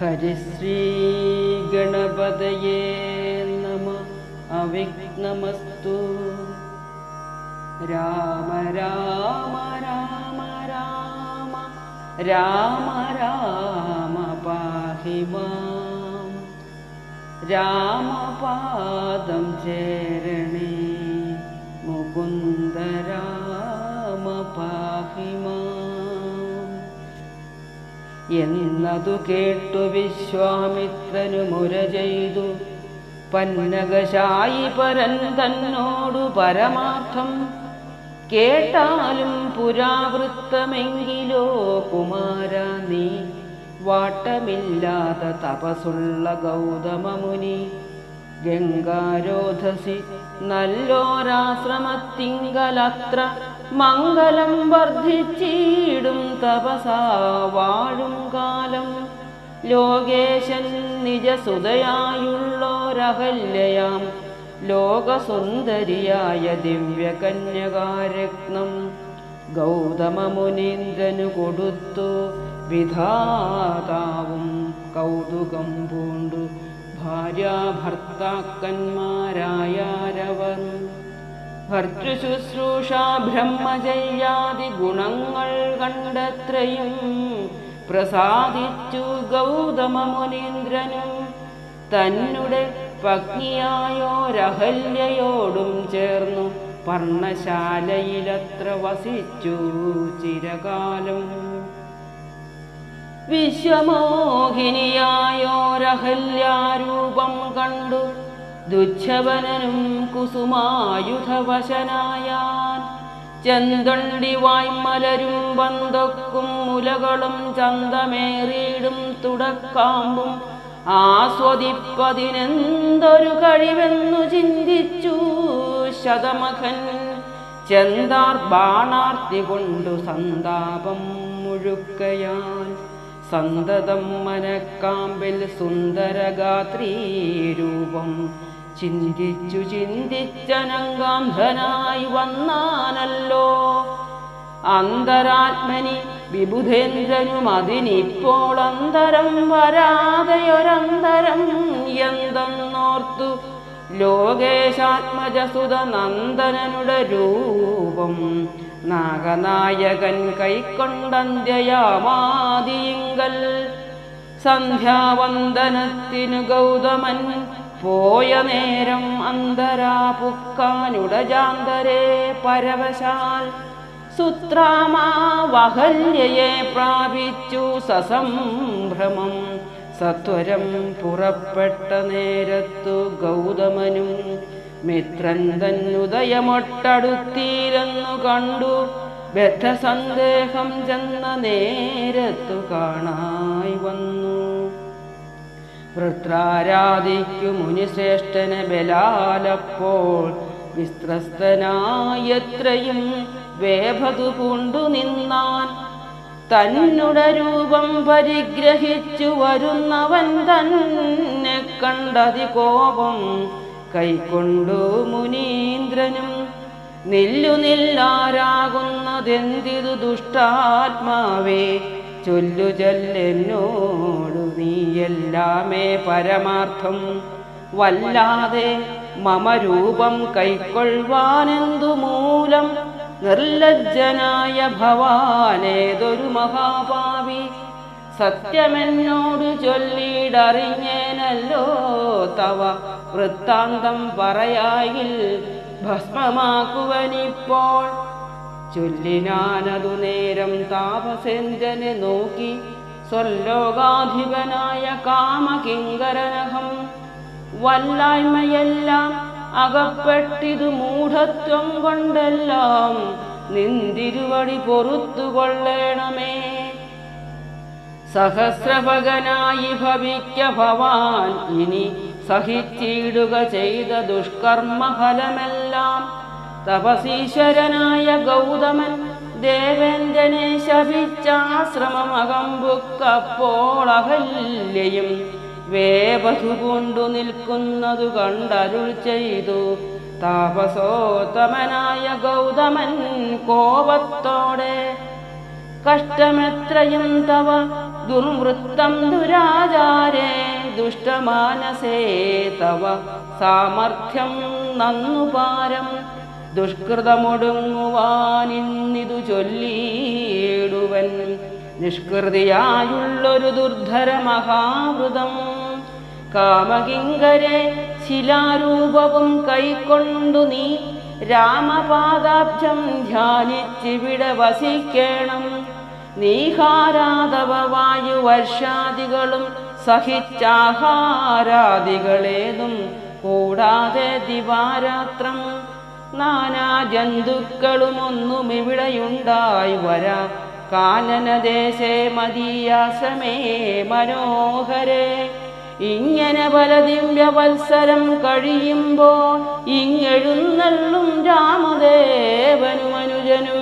ഹരിശ്രീ ഗണപതയേ നമഃ. അവിഘ്നമസ്തു. രാമ രാമ രാമ രാമ രാമ രാമ പാഹി മാം. രാമപാദം ചേരണേ മുകുന്ദ രാമ പാഹി മാം. എന്നതു കേട്ടു വിശ്വാമിത്രനു മുര ചെയ്തു പന്നകശായി പരൻ തന്നോടു പരമാർത്ഥം. കേട്ടാലും പുരാവൃത്തമെങ്കിലോ കുമാര നീ വാട്ടമില്ലാത്ത തപസുള്ള ഗൗതമമുനി. ഗംഗാരോധസി നല്ലോരാശ്രമത്തിങ്കലത്ര മംഗലം വർദ്ധിച്ചിടും തപസാ വാഴും കാലം. ലോകേശൻ നിജസുതയായുള്ളോരഹല്യയാം ലോകസുന്ദരിയായ ദിവ്യകന്യകാരത്നം ഗൗതമമുനീന്ദ്രനു കൊടുത്തു വിധാതാവും. കൗതുകം പൂണ്ടു ഭാര്യാഭർത്താക്കന്മാരായാരവർ. ഭർതൃശുശ്രൂഷ ബ്രഹ്മചര്യാദി ഗുണങ്ങൾ കണ്ടത്രയും പ്രസാദിച്ചു ഗൗതമമുനീന്ദ്രനും. തന്നെ പത്നിയായോരഹല്യയോടും ചേർന്നു പർണശാലയിലത്ര വസിച്ചു ചിരകാലം. വിശ്വമോഹിനിയായോരഹല്യാരൂപം കണ്ടു ദുച്ഛവനനും കുസുമായുധവശനായാൻ. ചെന്തൊണ്ടി വായ്മലരും പന്തൊക്കും മുലകളും ചന്തമേറിയിടും തുടക്കാമ്പും ആസ്വദിപ്പതിനെന്തൊരു കഴിവെന്നു ചിന്തിച്ചു ശതമഖൻ. ചെന്താർ ബാണാർത്തി കൊണ്ടു സന്താപം മുഴുക്കയാൽ സന്തതം മനക്കാമ്പിൽ സുന്ദരഗാത്രീരൂപം ചിന്തിച്ചു ചിന്തിച്ചനങ്കാന്ധനായി വന്നാനല്ലോ. അന്തരാത്മനി വിബുധേന്ദ്രനും അതിനിപ്പോൾ അന്തരം വരാതെയൊരന്തരം എന്തെന്നോർത്തു ലോകേശാത്മജസുത നന്ദനനുടെ രൂപം നാഗനായകൻ കൈക്കൊണ്ടന്ത്യയാമാദിയിങ്കൽ. സന്ധ്യാവന്ദനത്തിനു ഗൗതമൻ പോയ നേരം അന്തരാപുക്കാനുടജാന്തരേ പരവശാൽ സുത്രാമാവഹല്യയെ പ്രാപിച്ചു സസംഭ്രമം. സത്വരം പുറപ്പെട്ട നേരത്തു ഗൗതമനും മിത്രൻ തന്നുദയമൊട്ടടുത്തീരെന്നു കണ്ടു. ബദ്ധസന്ദേഹം ചെന്ന നേരത്തു കാണായി വന്നു. വൃത്രാരാധിക്കു മുനിശ്രേഷ്ഠനെ ബലാലപ്പോൾ വിസ്ത്രസ്തനായത്രയും വേഭതു പൂണ്ടു നിന്നാൻ. തന്നുടെ രൂപം പരിഗ്രഹിച്ചു വരുന്നവൻ തന്നെ കണ്ടതി കോപം കൈക്കൊണ്ടു മുനീന്ദ്രനും. നില്ലാരാകുന്നതെന്തിതു ദുഷ്ടാത്മാവേ, ചൊല്ലു ചൊല്ലെന്നോടു നീയെല്ലാമേ പരമാർത്ഥം. വല്ലാതെ മമ രൂപം കൈക്കൊള്ളുവാനെന്തു മൂലം നിർലജ്ജനായ ഭവാനേതൊരു മഹാപാവി. സത്യമെന്നോടു ചൊല്ലിടറിഞ്ഞേനല്ലോ തവ വൃത്താന്തം പറയായിൽ ഭസ്മമാക്കുവനിപ്പോൾ. ചൊല്ലിനാനതു നേരം താപസേന്ദ്രനെ നോക്കി സ്വലോകാധിപനായ കാമകിങ്കരനഹം. വല്ലായ്മയെല്ലാം അകപ്പെട്ടിതു മൂഢത്വം കൊണ്ടെല്ലാം നിന്തിരുവടി പൊറുത്തുകൊള്ളേണമേ. സഹസ്രഭകനായി ഭവിക്ക ഭവാൻ ഇനി സഹിച്ചിടുക ചെയ്ത ദുഷ്കർമ്മഫലമെല്ലാം. തപസീശ്വരനായ ഗൗതമൻ ദേവേന്ദ്രനെ ശപിച്ചാശ്രമമകമ്പുക്കപ്പോൾ അഹല്യയും വേപഥു കൊണ്ടു നിൽക്കുന്നതു കണ്ടരുൾ ചെയ്തു. താപസോത്തമനായ ഗൗതമൻ കോപത്തോടെ കഷ്ടമെത്രയും തവ ദുർവൃത്തം ദുരാചാരേ ദുഷ്ടമാനസേ തവ സാമർഥ്യം നന്നുപാരം ദുഷ്കൃതമൊടുങ്ങുവാനിന്നിതു ചൊല്ലിയിടുവൻ നിഷ്കൃതിയായുള്ളൊരു ദുർധര മഹാവൃതം കാമകിങ്കരെ ശിലാരൂപവും കൈക്കൊണ്ടു നീ രാമപാദാബ്ജം ധ്യാനിച്ചിവിടെ വസിക്കണം നീഹാരാധവ വായുവർഷാദികളും സഹിച്ചാഹാരാദികളേതും കൂടാതെ ദിവാരാത്രം നാനാ ജന്തുക്കളുമൊന്നും ഇവിടെയുണ്ടായി വരാ കാനനദേശേ മദീയാശ്രമേ മനോഹരേ ഇങ്ങനെ പല ദിവ്യവത്സരം കഴിയുമ്പോൾ ഇങ്ങെഴുന്നള്ളും രാമദേവനും അനുജനും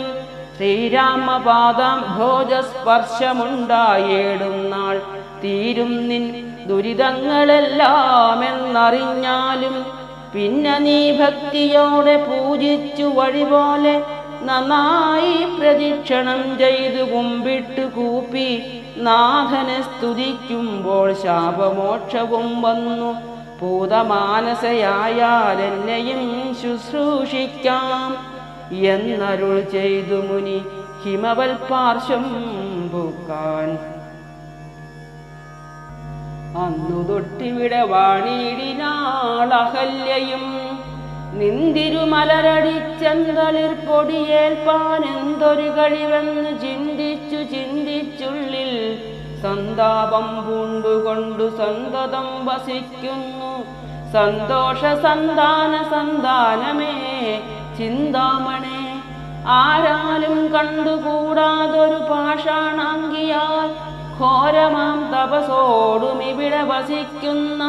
ശ്രീരാമപാദം ഭോജസ്പർശമുണ്ടായേടും നാൾ തീരും നിൻ ദുരിതങ്ങളെല്ലാം എന്നറിഞ്ഞാലും പിന്നെ നീ ഭക്തിയോടെ പൂജിച്ചു വഴിപോലെ നന്നായി പ്രദക്ഷിണം ചെയ്തു കുമ്പിട്ട് കൂപ്പി നാഥനെ സ്തുതിക്കുമ്പോൾ ശാപമോക്ഷവും വന്നു പൂതമാനസയായാൽ എന്നെയും ശുശ്രൂഷിക്കാം എന്നരുൾ ചെയ്തു മുനി ഹിമവൽ പാർശ്വം പൂക്കാൻ അന്നു തൊട്ടിവിടെ വാണിയിടിനാൾ അഹല്യയും നിന്തിരുമലരടിച്ചെന്തളിർ പൊടിയേൽപ്പാൻ എന്തൊരു കഴിവെന്ന് ചിന്തിച്ചുള്ളിൽ സന്താപം പൂണ്ടുകൊണ്ടു സന്തതം വസിക്കുന്നു സന്തോഷ സന്താനമേ ചിന്താമണേ ആരാലും കണ്ടുകൂടാതൊരു പാഷാണാങ്കിയാൽ ഘോരമാം തപസോടും ഇവിടെ വസിക്കുന്ന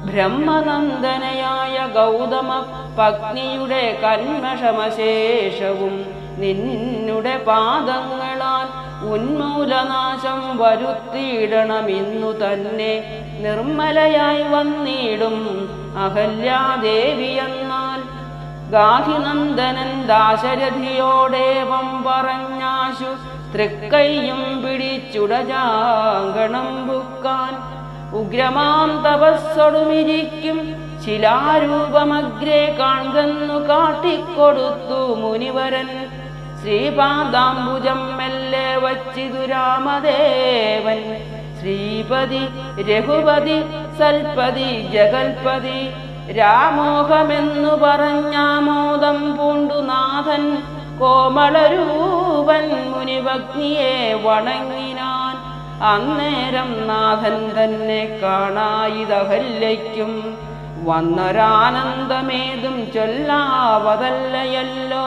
ബ്രഹ്മനന്ദനയായ ഗൗതമ പത്നിയുടെ കന്മഷമശേഷവും നിന്നുടെ പാദങ്ങളാൽ ഉന്മൂലനാശം വരുത്തിയിടണമെന്നു തന്നെ നിർമ്മലയായി വന്നിടും അഹല്യാദേവിയെന്നാൽ ഗാധിനന്ദനൻ ദാശരഥിയോടേവം പറഞ്ഞാശു തൃക്കൈയും പിടിച്ചുടജാങ്കണം ബുക്കാൻ ഉഗ്രമാം തപസ്സൊടുമിരിക്കും ശിലാരൂപമഗ്രേ കാൺകെന്നു കാട്ടിക്കൊടുത്തു മുനിവരൻ ശ്രീപാദാംബുജം മെല്ലെ വച്ചിതു രാമദേവൻ ശ്രീപതി രഘുപതി സൽപതി ജഗൽപതി രാമോഹമെന്നു പറഞ്ഞാമോദം പൂണ്ടു നാഥൻ കോമളരൂപൻ മുനിഭഗ്നിയെ വണങ്ങിനാൻ അന്നേരം നാഥൻ തന്നെ കാണായിതഹല്യയ്ക്കും വന്നൊരാനന്ദമേതും ചൊല്ലാവതല്ലയല്ലോ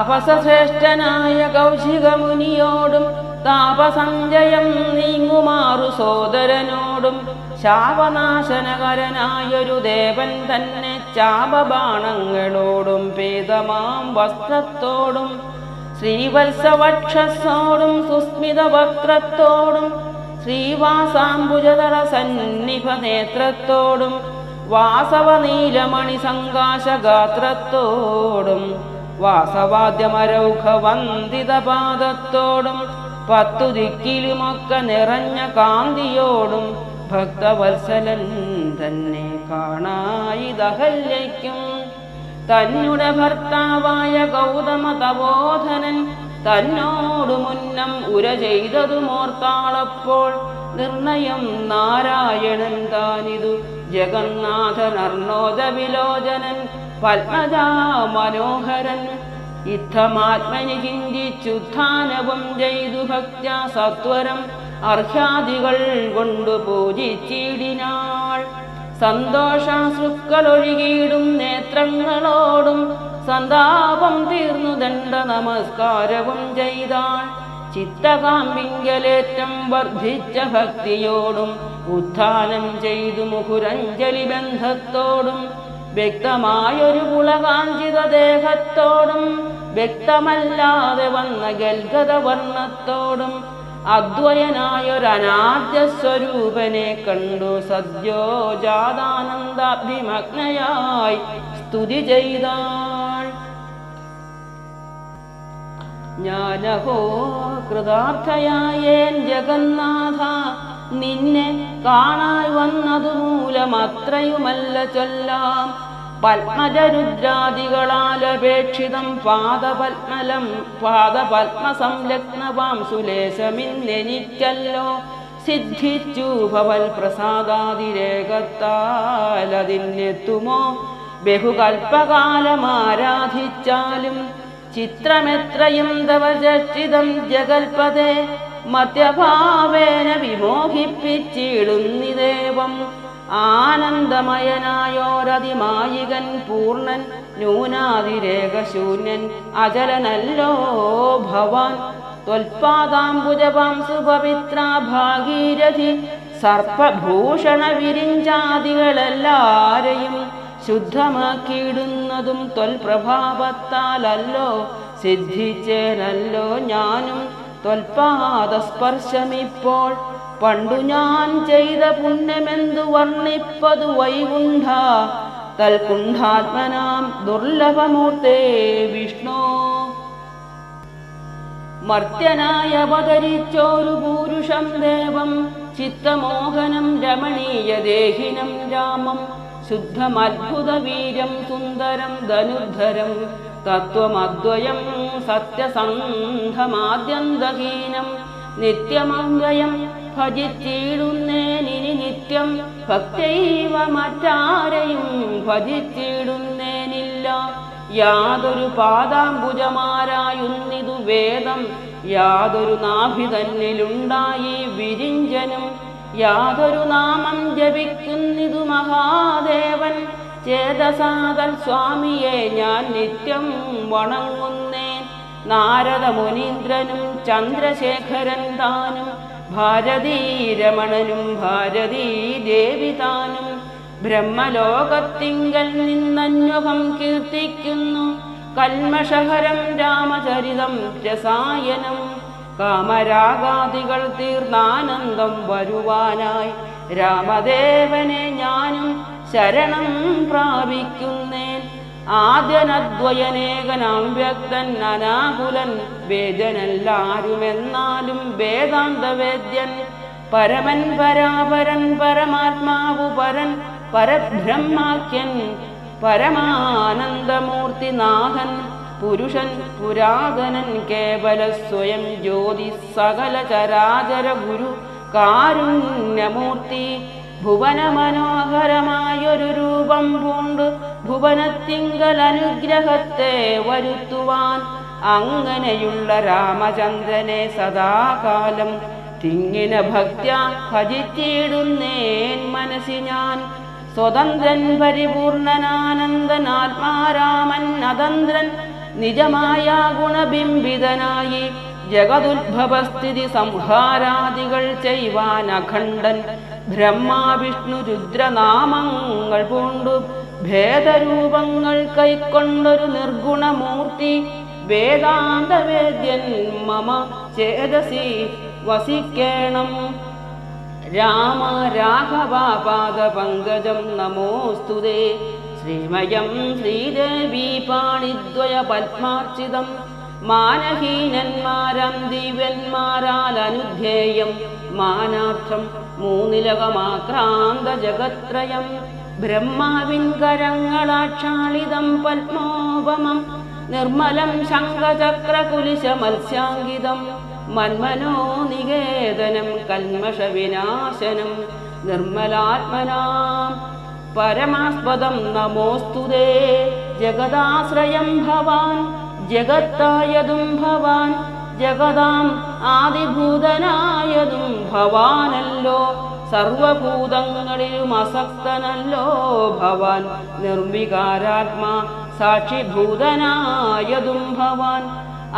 താപസശ്രേഷ്ഠനായ കൗശികമുനിയോടും താപസഞ്ജയം നീങ്ങുമാറു സോദരനോടും ശാപനാശനകരനായൊരു ദേവൻ തന്നെ ചാപബാണങ്ങളോടും പേതമാം വസ്ത്രത്തോടും ശ്രീവത്സവക്ഷസോടും സുസ്മിത വക്രത്തോടും ശ്രീവാസാംബുജതള സന്നിഭ നേത്രത്തോടും വാസവനീലമണി സങ്കാശഗാത്രത്തോടും വാസവാദ്യമരൗഖ വന്ദിത പാദത്തോടും 10 ദിക്കിലുമൊക്കെ നിറഞ്ഞ കാന്തിയോടും ഭക്തവത്സലൻ തന്നെ കാണായിതഹല്യയ്ക്കും തന്നുടെ ഭർത്താവായ ഗൗതമ തപോധനൻ തന്നോടു മുന്നം ഉര ചെയ്തതുമോർത്താളപ്പോൾ നിർണയം നാരായണൻ താനിതു ജഗന്നാഥനർണോദ വിലോചനൻ പത്മജാ മനോഹരൻ ഇത്തമാത്മനി ചിന്തിച്ചുത്ഥാനവും ചെയ്തു ഭക്ത്യാ സത്വരം അർഹ്യാദികൾ കൊണ്ടു പൂജിച്ചിടിനാൾ സന്തോഷാശ്രുക്കളൊഴുകിയിടും നേത്രങ്ങളോടും സന്താപം തീർന്നു ദണ്ഡ നമസ്കാരവും ചെയ്താൾ ചിത്തകാമ്പിങ്കലേറ്റം വർദ്ധിച്ച ഭക്തിയോടും ഉത്ഥാനം ചെയ്തു മുഖുരഞ്ജലി ബന്ധത്തോടും വ്യക്തമായൊരു പുളകാഞ്ചിത ദേഹത്തോടും വ്യക്തമല്ലാതെ വന്ന ഗൽഗത വർണ്ണത്തോടും അദ്വയനായൊരനാദ്യ സ്വരൂപനെ കണ്ടു സദ്യോ ജാതാനന്ദാഭിമഗ്നയായി സ്തുതി ചെയ്താൾ ഞാനഹോ കൃതാർത്ഥയായേൻ ജഗന്നാഥ, നിന്നെ കാണാൻ വന്നതു മൂലമത്രയുമല്ല ചൊല്ലാം. പത്മജരുദ്രാദികളാലപേക്ഷിതം പാദപത്മസംലഗ്നവാം സുലേശമിന്നെനിക്കല്ലോ സിദ്ധിച്ചു ഭവൽ പ്രസാദാതിരേകത്താലതിനെത്തുമോ ബഹുകൽപ്പകാലമാരാധിച്ചാലും. ചിത്രമെത്രയും തവ ചർച്ചിതം ജഗൽപദേ, മധ്യഭാവേന വിമോഹിപ്പിച്ചിടുന്നിദേവം. ആനന്ദമയനായോരതിമായികൻ പൂർണ്ണൻ ന്യൂനാതിരേകശൂന്യൻ അചലനല്ലോ ഭവാൻ. ത്വൽപാദാംബുജപാം സുപവിത്ര ഭാഗീരഥി, സർപ്പഭൂഷണ വിരിഞ്ചാദികളെല്ലാരെയും ശുദ്ധമാക്കിയിടുന്നതും ത്വൽപ്രഭാവത്താലല്ലോ. സിദ്ധിച്ചേനല്ലോ ഞാനും ത്വൽപാദസ്പർശമിപ്പോൾ. പണ്ടു ഞാൻ ചെയ്ത പുണ്യമെന്തു വർണ്ണിപ്പതു വൈകുണ്ഠ, തൽകുണ്ഠാത്മനാം ദുർലഭമൂർത്തേ വിഷ്ണു. മർത്യനായ അവതരിച്ചോരു പൂരുഷം ദേവം, ചിത്തമോഹനം രമണീയദേഹിനം രാമം. ശുദ്ധമദ്ഭുതവീര്യം സുന്ദരം ധനുർധരം, തത്വമദ്വയം സത്യസന്ധമാദ്യന്തഹീനം. നിത്യമവ്യയം ഭജിച്ചിടുന്നേനിനി നിത്യം, ഭക്തൈവ മറ്റാരെയും ഭജിച്ചിടുന്നേനില്ല. യാതൊരു പാദാംബുജമാരായുന്നിതു വേദം, യാതൊരു നാഭി തന്നിലുണ്ടായി വിരിഞ്ചനും. യാതൊരു നാമം ജപിക്കുന്നിതു മഹാദേവൻ, ചേതസാതൽ സ്വാമിയെ ഞാൻ നിത്യം വണങ്ങുന്നേൻ. നാരദ മുനീന്ദ്രനും ചന്ദ്രശേഖരൻ താനും, ഭാരതീരമണനും ഭാരതീ ദേവി താനും. ബ്രഹ്മലോകത്തിങ്കൽ നിന്നന്വഹം കീർത്തിക്കുന്നു, കൽമഷഹരം രാമചരിതം രസായനം. കാമരാഗാദികൾ തീർന്നാനന്ദം വരുവാനായി, രാമദേവനെ ഞാനും ശരണം പ്രാപിക്കുന്നേൻ. ആദ്യനദ്വയനേകനാം വ്യക്തൻ അനാകുലൻ, വേദനെല്ലാരുമെന്നാലും വേദാന്തവേദ്യൻ. പരമൻ പരാപരൻ പരമാത്മാവു പരൻ പരബ്രഹ്മാഖ്യൻ, പരമാനന്ദമൂർത്തിനാഥൻ പുരുഷൻ പുരാതനൻ. കേവല സ്വയം ജ്യോതി സകല ചരാചര ഗുരു കാരുണ്യമൂർത്തി. ഭുവന മനോഹരമായൊരു രൂപം പൂണ്ട് ഭുവനത്തിങ്കൽ അനുഗ്രഹത്തെ വരുത്തുവാൻ. അങ്ങനെയുള്ള രാമചന്ദ്രനെ സദാകാലം തിങ്ങിന ഭക്ത്യ ഭജിച്ചിടുന്നേൻ മനസ്സി ഞാൻ. സ്വതന്ത്രൻ പരിപൂർണനാനന്ദൻ ആത്മാരാമൻ അതന്ത്രൻ, നിജമായ ഗുണബിംബിതനായി ജഗതുദ്ഭവസ്ഥിതി സംഹാരാദികൾ ചെയ്യുവാൻ അഖണ്ഡൻ. ബ്രഹ്മാ വിഷ്ണു രുദ്രനാമങ്ങൾ പൂണ്ടു ഭേദരൂപങ്ങൾ കൈക്കൊണ്ടൊരു നിർഗുണമൂർത്തി. വേദാന്തവേദ്യൻ മമ ചേതസി വസിക്കേണം. രാമ രാഘവ പാദപങ്കജം നമോസ്തുതേ. ശ്രീമയം ശ്രീദേവി പാണിദ്വയ പത്മാർച്ചിതം, മാനഹീനന്മാരം ദിവ്യന്മാരാൽ അനുധ്യേയം. മാനാർത്ഥം മൂന്നിലകമാക്രാന്ത ജഗത്രയം, ബ്രഹ്മാവിൻ കരങ്ങളാക്ഷാളിതം പത്മോപമം. നിർമ്മലം ശംഖചക്രകുലിശ മത്സ്യാങ്കിതം, മന്മനോ നികേതനം കൽമഷവിനാശനം. നിർമ്മലാത്മനാം പരമാസ്പദം നമോസ്തുതേ. ജഗദാശ്രയം ഭവാൻ ജഗത്തായതും ഭവാൻ, ജഗതാം ആദിഭൂതനായതും ഭവാനല്ലോ. സർവഭൂതങ്ങളിലും അസക്തനല്ലോ ഭവാൻ. നിർവികാരാത്മാ സാക്ഷിഭൂതനായതും ഭവാൻ.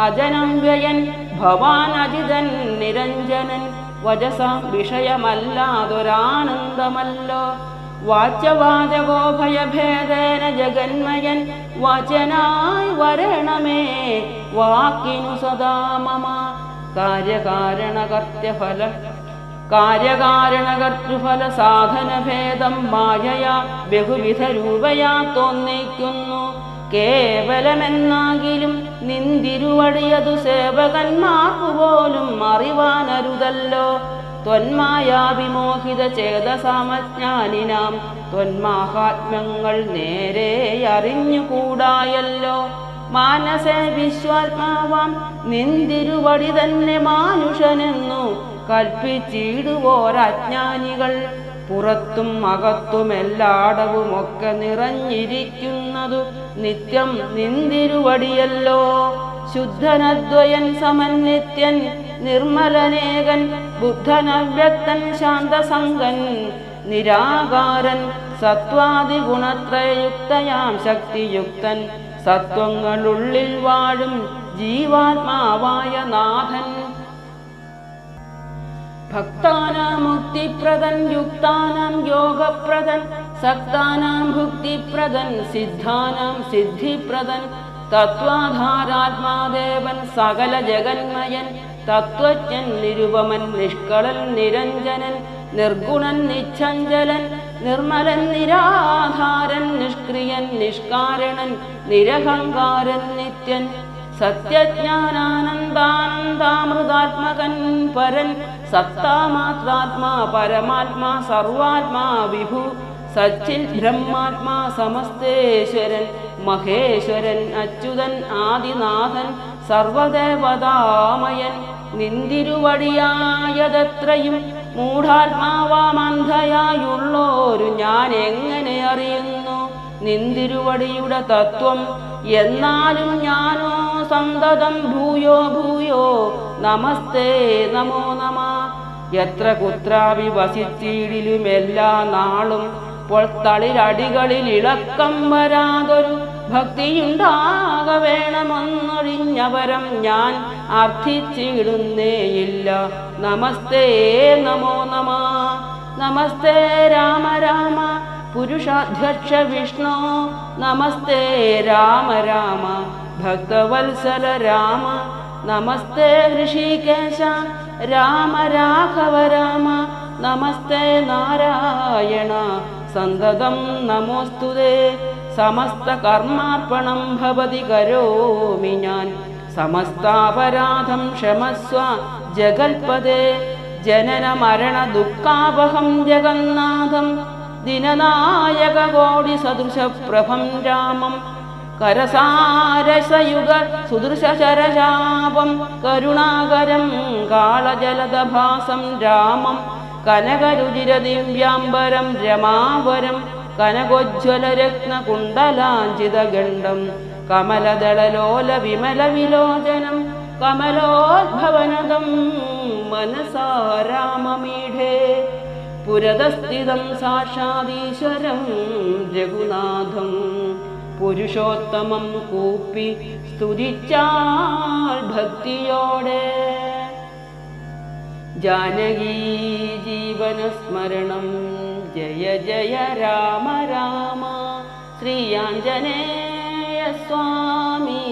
അജനം വ്യയൻ ഭവാൻ അജിതൻ നിരഞ്ജനൻ, വചസാം വിഷയമല്ലാതൊരാനന്ദമല്ലോ. വാച്യവാചകോ ഭയഭേദേന ജഗന്മയൻ, വാചനായി വരണമേ വാക്കിനു സദാ മമ. കാര്യകാരണകർത്തൃഫല സാധനഭേദം മായയാ ബഹുവിധ രൂപയാ തോന്നിക്കുന്നു. കേവലമെന്നാകിലും നിന്തിരുവടിയതു സേവകന്മാർക്കു പോലും അറിവാനരുതല്ലോ. ത്വന്മായാവിമോഹിത ചേതസാമജ്ഞാനിനാം ത്വന്മാഹാത്മ്യങ്ങൾ നേരെ അറിഞ്ഞുകൂടായല്ലോ. മാനസേ വിശ്വാത്മാവാം നിന്തിരുവടി തന്നെ മാനുഷനെന്നു കൽപ്പിച്ചിടുവോരജ്ഞാനികൾ. പുറത്തും അകത്തുമെല്ലാടവുമൊക്കെ നിറഞ്ഞിരിക്കുന്നതു നിത്യം നിന്തിരുവടിയല്ലോ. ശുദ്ധനദ്വയൻ സമൻ നിത്യൻ നിർമ്മലനേകൻ ബുദ്ധനവ്യക്തൻ ശാന്തസംഗൻ നിരാകാരൻ സത്വാദിഗുണത്രയുക്തയാം ശക്തിയുക്തൻ സത്വങ്ങളുള്ളിൽ വാഴും ജീവാത്മാവായ നാഥൻ. ഭക്താനാം മുക്തിപ്രദൻ യുക്താനാം യോഗപ്രദൻ സക്താനാം ഭുക്തിപ്രദൻ സിദ്ധാനാം സിദ്ധിപ്രദൻ തത്വാധാരാത്മാദേവൻ സകല ജഗന്മയൻ തത്വജ്ഞൻ നിരുപമൻ നിഷ്കളൻ നിരഞ്ജനൻ നിർഗുണൻ നിശ്ചഞ്ചലൻ നിർമ്മലൻ നിരാധാരൻ നിഷ്ക്രിയൻ നിഷ്കാരണൻ നിരഹങ്കാരൻ നിത്യൻ സത്യജ്ഞാനാനന്ദാനന്ദാമൃതാത്മകൻ പരൻ സത്താമാത്രാത്മാ പരമാത്മാ സർവാത്മാ വിഭു സച്ചിൽ ബ്രഹ്മാത്മാ സമസ്തേശ്വരൻ മഹേശ്വരൻ അച്യുതൻ ആദിനാഥൻ സർവദേവതാമയൻ. നിന്തിരുവടിയായതത്രയും മൂഢാത്മാവാമന്ധയായുള്ളോരു ഞാൻ എങ്ങനെ അറിയുന്നു നിന്തിരുവടിയുടെ തത്വം? എന്നാലും ഞാനോ സന്തതം ഭൂയോ ഭൂയോ നമസ്തേ നമോ നമ. എത്ര കുത്രാവി വസിച്ചിടിലുമെല്ലാ നാളും പൊൾത്തളിരടികളിൽ ഇളക്കം വരാതൊരു ഭക്തിയുണ്ടാക വേണമെന്നൊഴിഞ്ഞവരം ഞാൻ അർത്ഥിച്ചിടുന്നേയില്ല. നമസ്തേ നമോ നമ. നമസ്തേ രാമ രാമ പുരുഷാധ്യക്ഷ വിഷ്ണു. നമസ്തേ രാമ രാമ ഭക്തവത്സല രാമ. നമസ്തേ ഋഷികേശ രാമ രാഘവ രാമ. നമസ്തേ നാരായണ സന്തതം നമോസ്തുതേ. സമസ്ത കർമാർപ്പണം ഭവതി കരോമി ഞാൻ. സമസ്താപരാധം ക്ഷമസ്വ ജഗൽപദേ. ജനന മരണ ദുഃഖാപഹം ജഗന്നാഥം ദിനനായക കോടി സദൃശപ്രഭം രാമം. കരസാരസയുഗ സുദൃശരശാപം കരുണാകരം കാളജലദഭാസം രാമം. കനകരുചിരദിവ്യാംബരം രമാവരം കനകോജ്വലരത്നകുണ്ടലാഞ്ചിതഗണ്ഡം കമലദളലോല വിമല വിലോചനം കമലോദ്ഭവനദം മനസാ രാമമീഢേ. പുരതസ്ഥിതം സാക്ഷാദീശ്വരം രഘുനാഥം പുരുഷോത്തമം കൂപ്പി സ്തുതിച്ചാൽ ഭക്തിയോടെ. ജാനകീ ജീവനസ്മരണം ജയ ജയ രാമ രാമ. ശ്രീ ആഞ്ജനേയ സ്വാമി